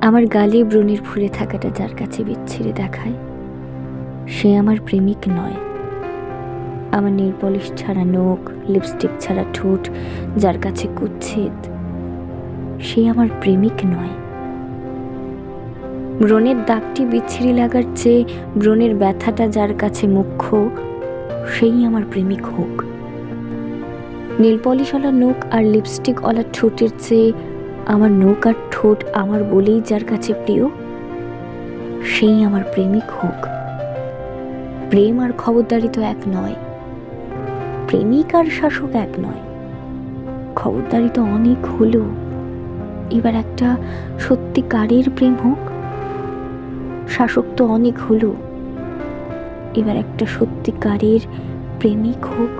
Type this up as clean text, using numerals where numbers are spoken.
আমার গালে ব্রণের ফুলে থাকাটা যার কাছে বিচ্ছিরি দেখায়, সে আমার প্রেমিক নয়। আমার নেল পলিশ ছাড়া নখ, লিপস্টিক ছাড়া ঠোঁট যার কাছে কুৎসিত, সে আমার প্রেমিক নয়। ব্রণের দাগটি বিচ্ছিরি লাগার চেয়ে ব্রণের ব্যথাটা যার কাছে মুখ্য, সেই আমার প্রেমিক হোক। নেল পলিশওয়ালা নখ আর লিপস্টিকওয়ালা ঠোঁটের চেয়ে আমার নখ আর ঠোঁট আমার বলেই যার কাছে প্রিয়, সেই আমার প্রেমিক হোক। প্রেম আর খবরদারি তো এক নয়, প্রেমিক আর শাসক এক নয়। খবরদারি তো অনেক হলো, এবার একটা সত্যিকারের প্রেম হোক। শাসক তো অনেক হলো, এবার একটা সত্যিকারের প্রেমিক হোক।